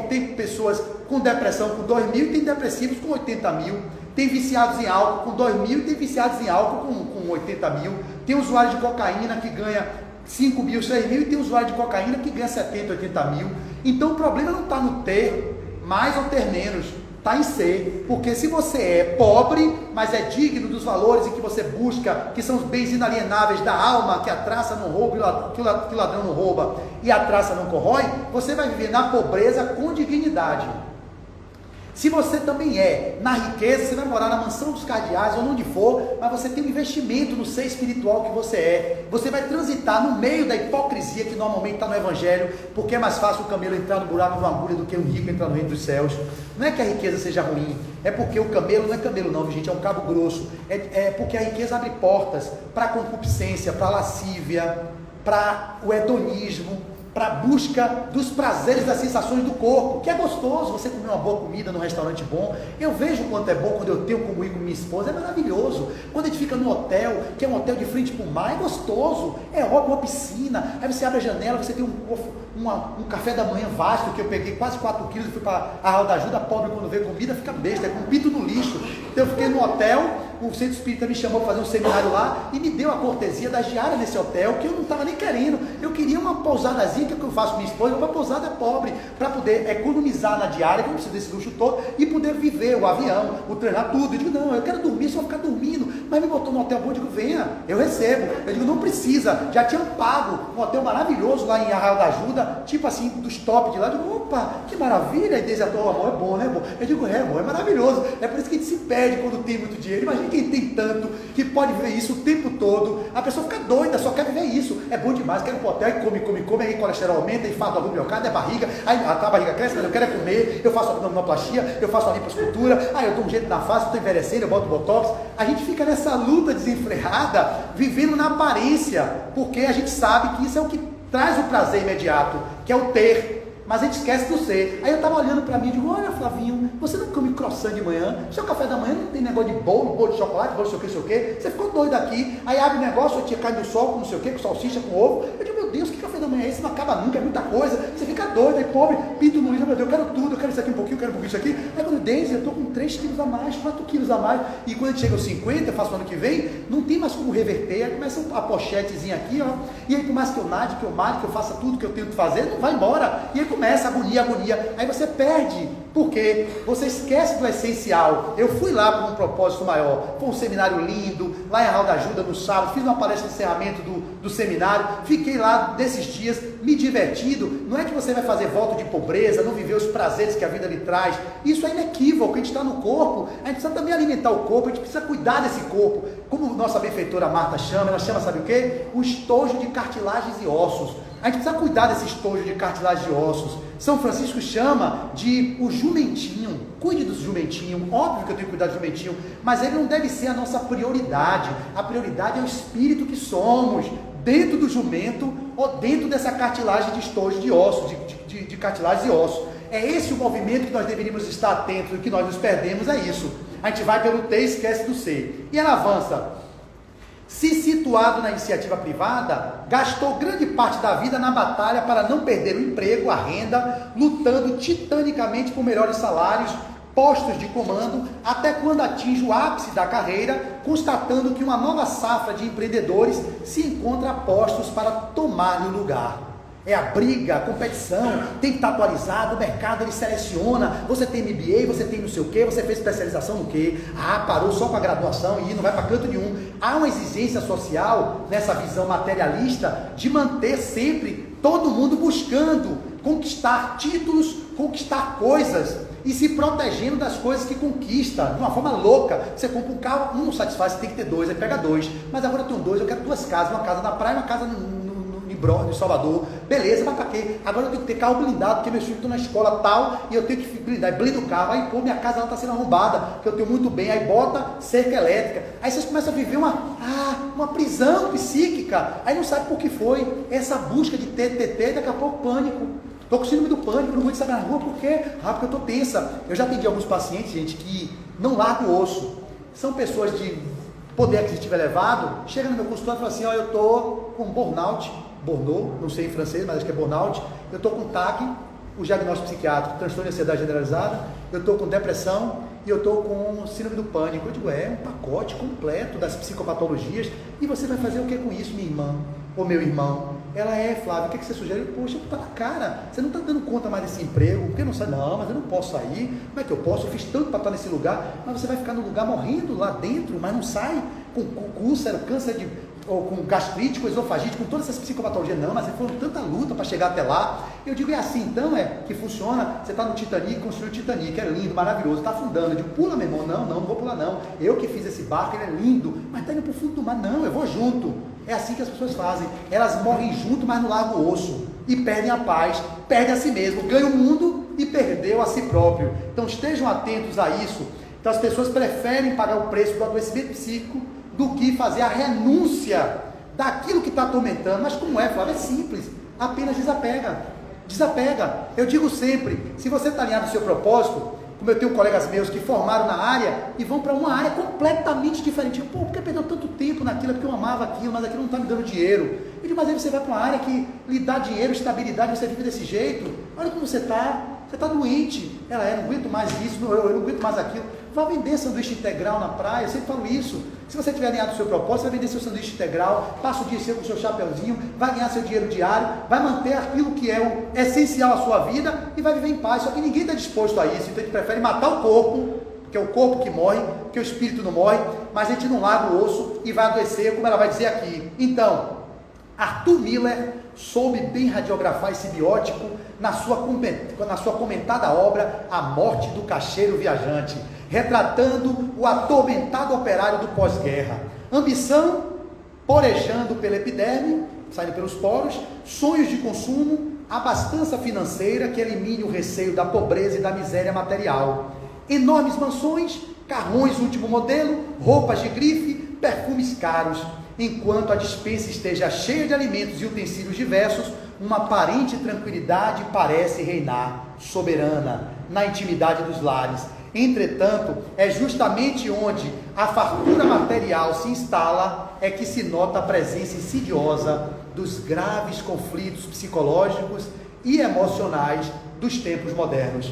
tem pessoas com depressão com 2 mil, e tem depressivos com 80 mil, tem viciados em álcool com 2 mil, e tem viciados em álcool com 80 mil, tem usuário de cocaína que ganha 5 mil, 6 mil, e tem usuário de cocaína que ganha 70, 80 mil. Então o problema não está no ter mais ou ter menos, está em ser, porque se você é pobre, mas é digno dos valores em que você busca, que são os bens inalienáveis da alma, que a traça não rouba, que o ladrão não rouba, e a traça não corrói, você vai viver na pobreza com dignidade. Se você também é na riqueza, você vai morar na mansão dos cardeais ou onde for, mas você tem um investimento no ser espiritual que você é. Você vai transitar no meio da hipocrisia que normalmente está no Evangelho, porque é mais fácil o camelo entrar no buraco de uma agulha do que o rico entrar no reino dos céus. Não é que a riqueza seja ruim, é porque o camelo não é camelo não, gente, é um cabo grosso. É porque a riqueza abre portas para a concupiscência, para a lascívia, para o hedonismo, para a busca dos prazeres, das sensações do corpo, que é gostoso você comer uma boa comida num restaurante bom. Eu vejo o quanto é bom quando eu tenho como ir com minha esposa, é maravilhoso. Quando a gente fica no hotel, que é um hotel de frente para o mar, é gostoso, é óbvio, uma piscina, aí você abre a janela, você tem um café da manhã vasto, que eu peguei quase 4 quilos e fui para a Arraial da Ajuda. Pobre quando vê comida fica besta, é com pinto no lixo. Então eu fiquei no hotel, o centro espírita me chamou para fazer um seminário lá e me deu a cortesia das diárias nesse hotel, que eu não estava nem querendo. Eu queria uma pousadazinha, que é o que eu faço com minha esposa, uma pousada pobre, para poder economizar na diária, que eu não preciso desse luxo todo, e poder viver o avião, o treinar tudo. Eu digo, não, eu quero dormir, só ficar dormindo, mas me botou no hotel bom, eu digo, venha, eu recebo. Eu digo, não precisa, já tinham pago um hotel maravilhoso lá em Arraial da Ajuda, tipo assim, dos top de lá. Eu digo, opa, que maravilha. E desde a tua amor é bom, né, amor? Eu digo, amor, é maravilhoso. É por isso que a gente se perde quando tem muito dinheiro. Imagina quem tem tanto, que pode viver isso o tempo todo. A pessoa fica doida, só quer viver isso. É bom demais, quero ir pro hotel e come, aí colesterol aumenta, infarto agudo miocárdio, é barriga, aí a barriga cresce, mas eu quero é comer, eu faço abdominoplastia, eu faço a lipoescultura, eu dou um jeito na face, estou envelhecendo, eu boto botox. A gente fica nessa luta desenfreada, vivendo na aparência, porque a gente sabe que isso é o que traz o prazer imediato, que é o ter. Mas a gente esquece do ser. Aí eu estava olhando para mim e digo, olha, Flavinho, você não come croissant de manhã? Seu café da manhã não tem negócio de bolo de chocolate, bolo sei o que. Você ficou doido aqui. Aí abre o negócio, tinha carne do sol com não sei o que, com salsicha, com ovo. Eu digo, meu Deus, que café da manhã é esse? Não acaba nunca, é muita coisa. Você fica doido, aí pobre, pinto no livro, meu Deus, eu quero tudo, eu quero isso aqui um pouquinho, eu quero um pouquinho isso aqui. Aí quando eu desço, eu estou com 3 quilos a mais, 4 quilos a mais. E quando a gente chega aos 50, eu faço o ano que vem, não tem mais como reverter. Aí começa a pochetezinha aqui, ó. E aí por mais que eu nade, que eu malhe, que eu faça tudo que eu tenho que fazer, não vai embora. E aí começa a agonia. Aí você perde, porque você esquece do essencial. Eu fui lá por um propósito maior, foi um seminário lindo, lá em Arraial da Ajuda no sábado, fiz uma palestra de encerramento do seminário, fiquei lá desses dias, me divertindo. Não é que você vai fazer voto de pobreza, não viver os prazeres que a vida lhe traz, isso é inequívoco. A gente está no corpo, a gente precisa também alimentar o corpo, a gente precisa cuidar desse corpo, como nossa benfeitora Marta chama, ela chama, sabe o quê? O estojo de cartilagens e ossos. A gente precisa cuidar desse estojo de cartilagem de ossos. São Francisco chama de o jumentinho. Cuide do jumentinho. Óbvio que eu tenho que cuidar do jumentinho, mas ele não deve ser a nossa prioridade. A prioridade é o espírito que somos, dentro do jumento ou dentro dessa cartilagem de estojo de ossos, de cartilagem e ossos. É esse o movimento que nós deveríamos estar atentos. O que nós nos perdemos é isso. A gente vai pelo ter e esquece do ser. E ela avança. Se situado na iniciativa privada, gastou grande parte da vida na batalha para não perder o emprego, a renda, lutando titanicamente por melhores salários, postos de comando, até quando atinge o ápice da carreira, constatando que uma nova safra de empreendedores se encontra a postos para tomar-lhe o lugar. É a briga, a competição, tem que estar atualizado, o mercado ele seleciona, você tem MBA, você tem não sei o quê, você fez especialização no quê? Parou só com a graduação e não vai para canto nenhum. Há uma exigência social, nessa visão materialista, de manter sempre todo mundo buscando conquistar títulos, conquistar coisas, e se protegendo das coisas que conquista, de uma forma louca. Você compra um carro, um não satisfaz, você tem que ter dois, aí pega dois, mas agora eu tenho dois, eu quero duas casas, uma casa na praia e uma casa em Salvador, beleza, mas pra quê? Agora eu tenho que ter carro blindado, porque meus filhos estão na escola tal, e eu tenho que blindar, blinda o carro, aí pô, minha casa está sendo arrombada, que eu tenho muito bem, aí bota cerca elétrica, aí vocês começam a viver uma prisão psíquica, aí não sabe por que foi, essa busca de ter, daqui a pouco pânico. Estou com síndrome do pânico, não vou sair na rua, por quê? Porque eu estou tensa. Eu já atendi alguns pacientes, gente, que não largam o osso. São pessoas de poder aquisitivo elevado, chegam no meu consultório e falam assim, eu estou com burnout, não sei em francês, mas acho que é burnout, eu estou com TAG, o diagnóstico psiquiátrico, transtorno de ansiedade generalizada, eu estou com depressão e eu estou com síndrome do pânico. Eu digo, é um pacote completo das psicopatologias, e você vai fazer o que com isso, minha irmã, ou meu irmão? Ela Flávia, o que você sugere? Poxa, tá na cara, você não está dando conta mais desse emprego, porque não sai, não, mas eu não posso sair, como é que eu posso? Eu fiz tanto para estar nesse lugar, mas você vai ficar no lugar morrendo lá dentro, mas não sai, com úlcera, câncer ou com gastrite, com esofagite, com todas essas psicopatologias, não, mas foi tanta luta para chegar até lá. Eu digo, é assim então que funciona? Você está no Titanic, construiu o Titanic, é lindo, maravilhoso, está afundando. Eu digo, pula meu irmão, não vou pular não, eu que fiz esse barco, ele é lindo, mas está indo para o fundo do mar, não, eu vou junto. É assim que as pessoas fazem, elas morrem junto, mas não largam o osso, e perdem a paz, perdem a si mesmo, ganham o mundo e perdeu a si próprio. Então estejam atentos a isso. Então as pessoas preferem pagar o preço do adoecimento psíquico do que fazer a renúncia daquilo que está atormentando. Mas como Flávio? É simples, apenas desapega. Eu digo sempre, se você está alinhado no seu propósito, como eu tenho colegas meus que formaram na área e vão para uma área completamente diferente. Pô, por que perdeu tanto tempo naquilo? É porque eu amava aquilo, mas aquilo não está me dando dinheiro. Eu digo, mas aí você vai para uma área que lhe dá dinheiro, estabilidade, você vive desse jeito. Olha como você está doente. Ela não aguento mais isso, eu não aguento mais aquilo. Vá vender sanduíche integral na praia, eu sempre falo isso. Se você tiver alinhado no seu propósito, vai vender seu sanduíche integral, passa o dia seu com o seu chapeuzinho, vai ganhar seu dinheiro diário, vai manter aquilo que é o essencial à sua vida e vai viver em paz. Só que ninguém está disposto a isso, então a gente prefere matar o corpo, porque é o corpo que morre, porque o espírito não morre, mas a gente não larga o osso e vai adoecer, como ela vai dizer aqui. Então, Arthur Miller soube bem radiografar esse biótipo na sua comentada obra A Morte do Caixeiro Viajante, retratando o atormentado operário do pós-guerra. Ambição, porejando pela epiderme, saindo pelos poros, sonhos de consumo, abastança financeira que elimine o receio da pobreza e da miséria material. Enormes mansões, carrões último modelo, roupas de grife, perfumes caros. Enquanto a despensa esteja cheia de alimentos e utensílios diversos, uma aparente tranquilidade parece reinar, soberana, na intimidade dos lares. Entretanto, é justamente onde a fartura material se instala é que se nota a presença insidiosa dos graves conflitos psicológicos e emocionais dos tempos modernos.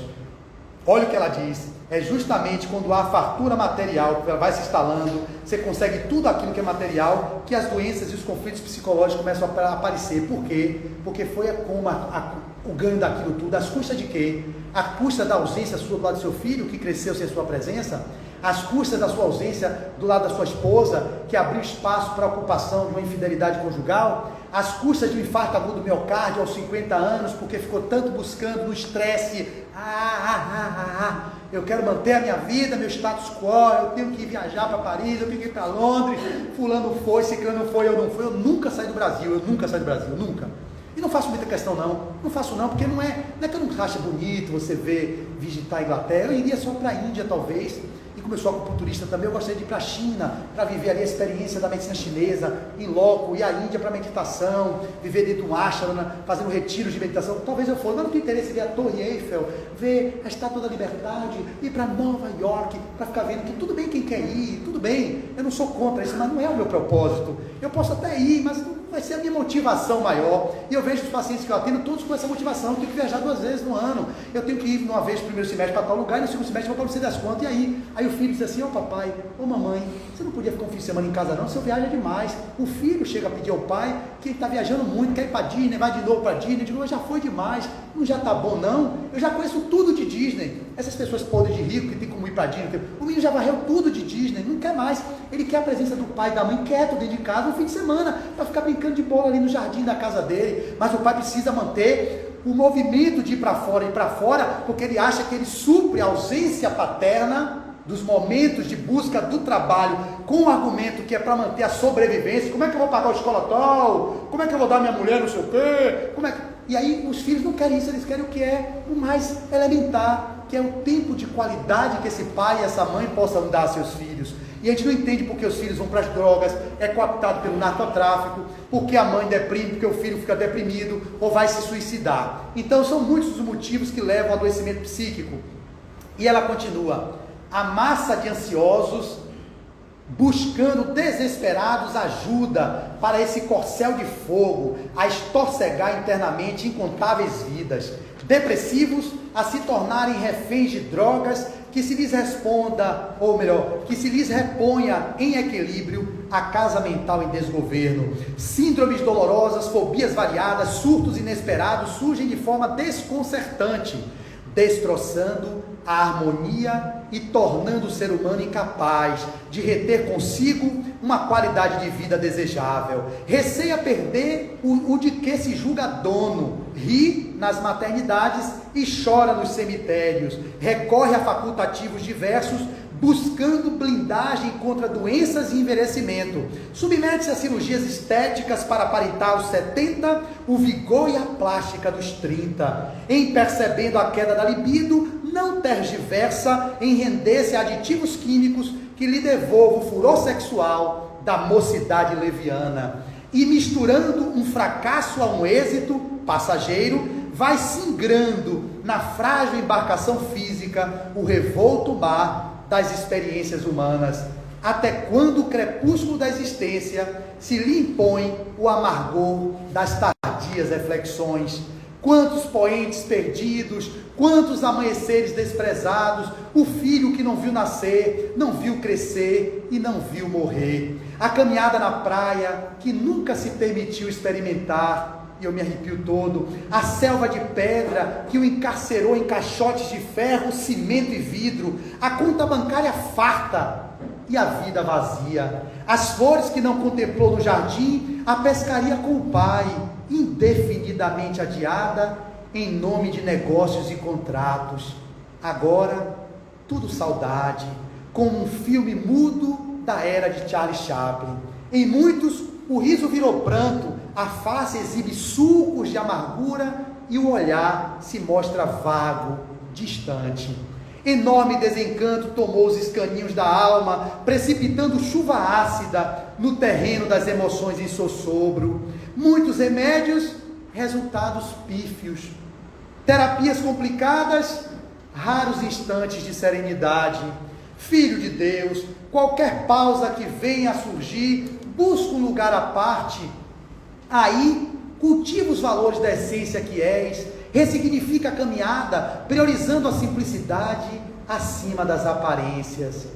Olha o que ela diz, é justamente quando há fartura material, ela vai se instalando, você consegue tudo aquilo que é material, que as doenças e os conflitos psicológicos começam a aparecer. Por quê? Porque foi como o ganho daquilo tudo, às custas de quê? À custa da ausência sua do lado do seu filho, que cresceu sem sua presença, às custas da sua ausência do lado da sua esposa, que abriu espaço para a ocupação de uma infidelidade conjugal, às custas de um infarto agudo do miocárdio aos 50 anos, porque ficou tanto buscando no estresse, eu quero manter a minha vida, meu status quo, eu tenho que viajar para Paris, eu tenho que ir para Londres, fulano foi, ciclano foi, eu não fui, eu nunca saí do Brasil, nunca. E não faço muita questão não faço não, porque não é que eu não acho bonito você visitar a Inglaterra, eu iria só para a Índia talvez, e como eu sou acupunturista também, eu gostaria de ir para a China, para viver ali a experiência da medicina chinesa, em loco, e a Índia para meditação, viver dentro de um ashrama, fazendo retiros de meditação, talvez eu fosse, mas não tenho interesse em ver a Torre Eiffel, ver a Estátua da Liberdade, ir para Nova York, para ficar vendo que tudo bem quem quer ir, tudo bem, eu não sou contra isso, mas não é o meu propósito, eu posso até ir, mas não vai ser a minha motivação maior. E eu vejo os pacientes que eu atendo, todos com essa motivação. Eu tenho que viajar 2 vezes no ano, eu tenho que ir uma vez no primeiro semestre para tal lugar, e no segundo semestre para tal, não sei das quantas. E aí o filho diz assim: ô papai, ô mamãe, você não podia ficar um fim de semana em casa não, seu viaja demais. O filho chega a pedir ao pai que ele está viajando muito, quer ir para Disney, vai de novo para Disney. Eu digo: já foi demais, não já está bom não? Eu já conheço tudo de Disney. Essas pessoas podres de rico que tem como ir para Disney, o menino já varreu tudo de Disney, não quer mais. Ele quer a presença do pai e da mãe quieto dentro de casa no fim de semana, para ficar brincando de bola ali no jardim da casa dele. Mas o pai precisa manter o movimento de ir para fora, porque ele acha que ele supre a ausência paterna dos momentos de busca do trabalho, com o argumento que é para manter a sobrevivência. Como é que eu vou pagar a escola tal? Como é que eu vou dar minha mulher não sei o quê? E aí os filhos não querem isso, eles querem o que é o mais elementar, que é o tempo de qualidade que esse pai e essa mãe possam dar a seus filhos. E a gente não entende porque os filhos vão para as drogas, é cooptado pelo narcotráfico, porque a mãe deprime, porque o filho fica deprimido ou vai se suicidar. Então são muitos os motivos que levam ao adoecimento psíquico. E ela continua: a massa de ansiosos buscando desesperados ajuda para esse corcel de fogo a estorcegar internamente incontáveis vidas, depressivos a se tornarem reféns de drogas que se lhes responda, ou melhor, que se lhes reponha em equilíbrio a casa mental em desgoverno. Síndromes dolorosas, fobias variadas, surtos inesperados surgem de forma desconcertante, destroçando a harmonia e tornando o ser humano incapaz de reter consigo uma qualidade de vida desejável. Receia perder o de que se julga dono, ri nas maternidades e chora nos cemitérios, recorre a facultativos diversos, buscando blindagem contra doenças e envelhecimento, submete-se a cirurgias estéticas para aparentar aos 70 o vigor e a plástica dos 30, em percebendo a queda da libido, não tergiversa em render-se a aditivos químicos que lhe devolvam o furor sexual da mocidade leviana, e misturando um fracasso a um êxito passageiro, vai singrando na frágil embarcação física o revolto mar das experiências humanas, até quando o crepúsculo da existência se lhe impõe o amargor das tardias reflexões. Quantos poentes perdidos, quantos amanheceres desprezados, o filho que não viu nascer, não viu crescer e não viu morrer. A caminhada na praia que nunca se permitiu experimentar, e eu me arrepio todo. A selva de pedra que o encarcerou em caixotes de ferro, cimento e vidro. A conta bancária farta e a vida vazia. As flores que não contemplou no jardim, a pescaria com o pai, indefinidamente adiada, em nome de negócios e contratos. Agora, tudo saudade, como um filme mudo da era de Charlie Chaplin. Em muitos, o riso virou pranto, a face exibe sulcos de amargura e o olhar se mostra vago, distante. Enorme desencanto tomou os escaninhos da alma, precipitando chuva ácida no terreno das emoções em sossobro. Muitos remédios, resultados pífios. Terapias complicadas, raros instantes de serenidade. Filho de Deus, qualquer pausa que venha a surgir, busca um lugar à parte. Aí, cultiva os valores da essência que és, ressignifica a caminhada, priorizando a simplicidade acima das aparências.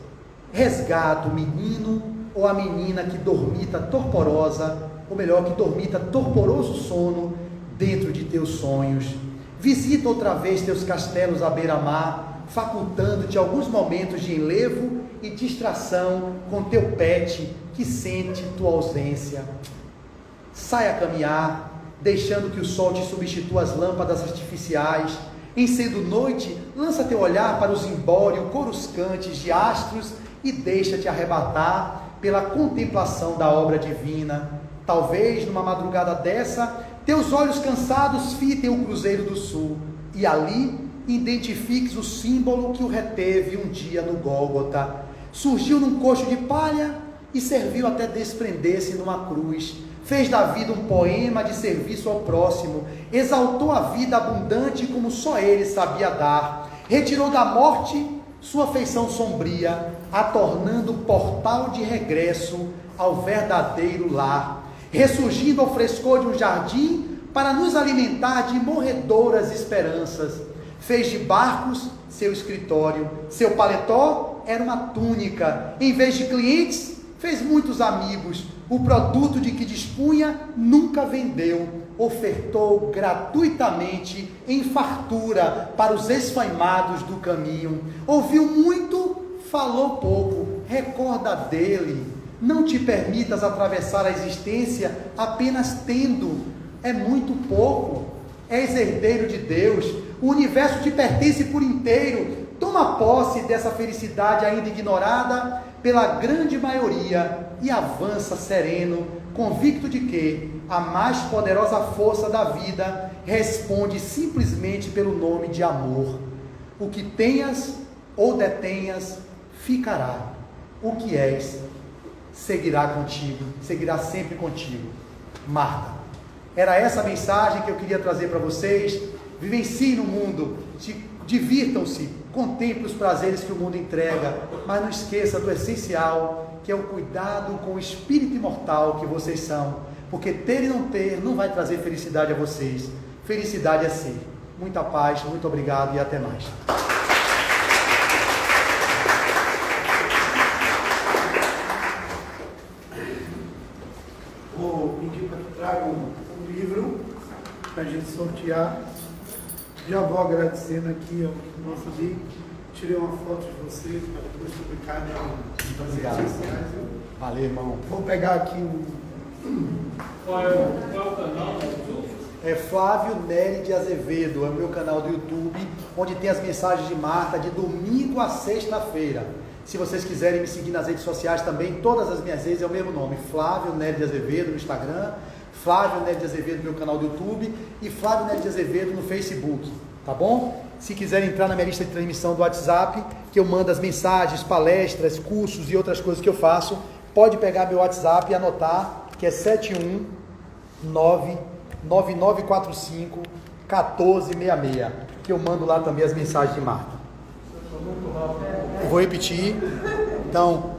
Resgata o menino ou a menina que dormita torporosa, ou melhor, que dormita torporoso sono dentro de teus sonhos. Visita outra vez teus castelos à beira-mar, facultando-te alguns momentos de enlevo e distração com teu pet que sente tua ausência. Sai a caminhar, deixando que o sol te substitua as lâmpadas artificiais. Em sendo noite, lança teu olhar para os imbórios coruscantes de astros e deixa-te arrebatar pela contemplação da obra divina. Talvez, numa madrugada dessa, teus olhos cansados fitem o Cruzeiro do Sul e ali identifiques o símbolo que o reteve um dia no Gólgota. Surgiu num coxo de palha e serviu até desprender-se numa cruz. Fez da vida um poema de serviço ao próximo, exaltou a vida abundante como só ele sabia dar, retirou da morte sua feição sombria, a tornando portal de regresso ao verdadeiro lar. ressurgindo ao frescor de um jardim para nos alimentar de morredoras esperanças. Fez de barcos seu escritório, seu paletó era uma túnica. Em vez de clientes, fez muitos amigos. O produto de que dispunha nunca vendeu. Ofertou gratuitamente em fartura para os esfaimados do caminho. Ouviu muito, falou pouco. Recorda dele. Não te permitas atravessar a existência apenas tendo. É muito pouco. És herdeiro de Deus. O universo te pertence por inteiro. Toma posse dessa felicidade ainda ignorada pela grande maioria e avança sereno, convicto de que a mais poderosa força da vida responde simplesmente pelo nome de amor. O que tenhas ou detenhas ficará. O que és seguirá contigo, seguirá sempre contigo. Marta. Era essa a mensagem que eu queria trazer para vocês. Vivenciem no mundo, divirtam-se, contemple os prazeres que o mundo entrega, mas não esqueça do essencial, que é o cuidado com o espírito imortal que vocês são, porque ter e não ter não vai trazer felicidade a vocês. Felicidade é ser. Muita paz, muito obrigado e até mais. Vou pedir para que tragam um livro para a gente sortear. Já vou agradecendo aqui ao nosso amigo. Tirei uma foto de vocês para depois publicar nas redes sociais. Valeu, irmão. Vou pegar aqui Qual é o canal do YouTube? É Flávio Nery de Azevedo, é o meu canal do YouTube, onde tem as mensagens de Marta de domingo a sexta-feira. Se vocês quiserem me seguir nas redes sociais também, todas as minhas redes é o mesmo nome, Flávio Nery de Azevedo no Instagram, Flávio Nery de Azevedo no meu canal do YouTube e Flávio Nery de Azevedo no Facebook, tá bom? Se quiserem entrar na minha lista de transmissão do WhatsApp, que eu mando as mensagens, palestras, cursos e outras coisas que eu faço, pode pegar meu WhatsApp e anotar, que é 719-9945-1466, que eu mando lá também as mensagens de Marta. Eu vou repetir. Então,